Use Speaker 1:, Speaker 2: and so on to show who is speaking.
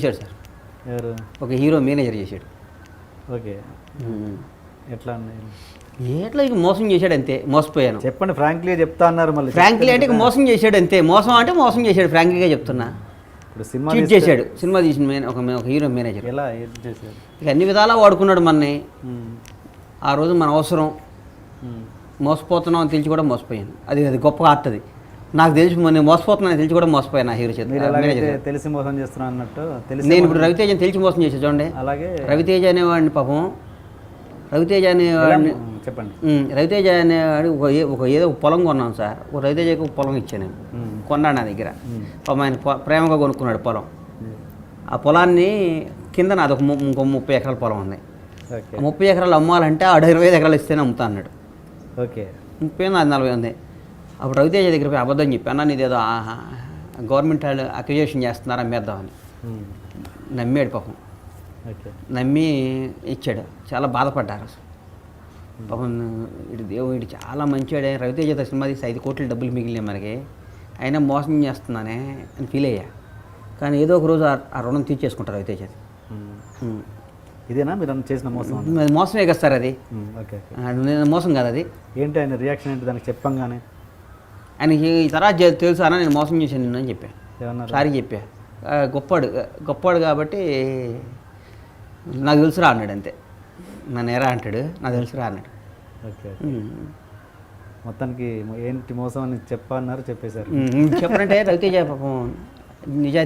Speaker 1: చేశాడు సార్.
Speaker 2: ఎవరు?
Speaker 1: ఒక హీరో మేనేజర్ చేశాడు.
Speaker 2: ఓకే. ఎట్లా
Speaker 1: ఎట్లా ఇక మోసం చేశాడు అంతే, మోసపోయాను.
Speaker 2: చెప్పండి, ఫ్రాంక్లీ చెప్తా అన్నారు. మళ్ళీ
Speaker 1: ఫ్రాంక్లీ అంటే ఇక మోసం చేశాడు అంతే. మోసం అంటే మోసం చేశాడు, ఫ్రాంక్లీగా చెప్తున్నా.
Speaker 2: ఇప్పుడు సినిమా
Speaker 1: చీట్ చేశాడు. సినిమా తీసిన ఒక హీరో మేనేజర్
Speaker 2: ఎలా ఏం చేశారు?
Speaker 1: ఇక అన్ని విధాలా వాడుకున్నాడు మనని. ఆ రోజు మన అవసరం, మోసపోతున్నాం అని తెలిసి కూడా మోసపోయాను. అది గొప్ప ఆర్ట్. అది నాకు తెలిసి నేను మోసపోతున్నాను తెలిసి కూడా మోసపోయాను ఆ హీరో చేత.
Speaker 2: తెలిసి మోసం చేస్తున్నా అన్నట్టు
Speaker 1: నేను ఇప్పుడు రవితేజని తెలిసి మోసం చేసా చూడండి.
Speaker 2: అలాగే
Speaker 1: రవితేజ అనేవాడిని పాపం, రవితేజ అనేవాడిని
Speaker 2: చెప్పండి.
Speaker 1: రవితేజ అనేవాడు ఏదో ఒక పొలం కొన్నాను సార్. ఒక రవితేజకి ఒక పొలం ఇచ్చాను నేను, కొన్నాడు నా దగ్గర. పాపం ఆయన ప్రేమగా కొనుక్కున్నాడు పొలం. ఆ పొలాన్ని కింద నాది ఇంకో 30 ఎకరాల పొలం ఉంది. 30 ఎకరాలు అమ్మాలంటే 25 ఎకరాలు ఇస్తేనే అమ్ముతా అన్నాడు.
Speaker 2: ఓకే.
Speaker 1: 30 నాది 40 ఉంది. అప్పుడు రవితేజ దగ్గర పోయి అబద్ధం చెప్పి, అన్న నీదేదో గవర్నమెంట్ వాళ్ళు అక్విజిషన్ చేస్తున్నారు, అమ్మేద్దామని. నమ్మాడు పాపం. నమ్మి ఇచ్చాడు. చాలా బాధపడ్డారు అసలు పాపం. వీడు చాలా మంచివాడే, రవితేజ సినిమా తీసి 5 కోట్ల డబ్బులు మిగిలినాయి మనకి, అయినా మోసం చేస్తున్నానే అని ఫీల్ అయ్యా. కానీ ఏదో ఒక రోజు ఆ రుణం తీర్చేసుకుంటారు రవితేజ.
Speaker 2: ఇదేనా మీరు చేసిన మోసం?
Speaker 1: అది మోసమే కదా సార్. అది మోసం కాదు. అది
Speaker 2: ఏంటి ఆయన రియాక్షన్ ఏంటి దానికి చెప్పంగానే?
Speaker 1: ఆయనకి ఈ తర్వాత తెలుసు అన్న నేను మోసం చేశాను నిన్ను అని చెప్పా. సారీ చెప్పా. గొప్పవాడు కాబట్టి నాకు తెలుసురా అన్నాడు అంతే. నన్ను ఎరా అంటాడు, నాకు తెలుసురా అన్నాడు.
Speaker 2: ఓకే. మొత్తానికి ఏంటి మోసం అని చెప్పన్నారు, చెప్పేశారు.
Speaker 1: చెప్పారంటే రవితేజ పాపం నిజాయితీ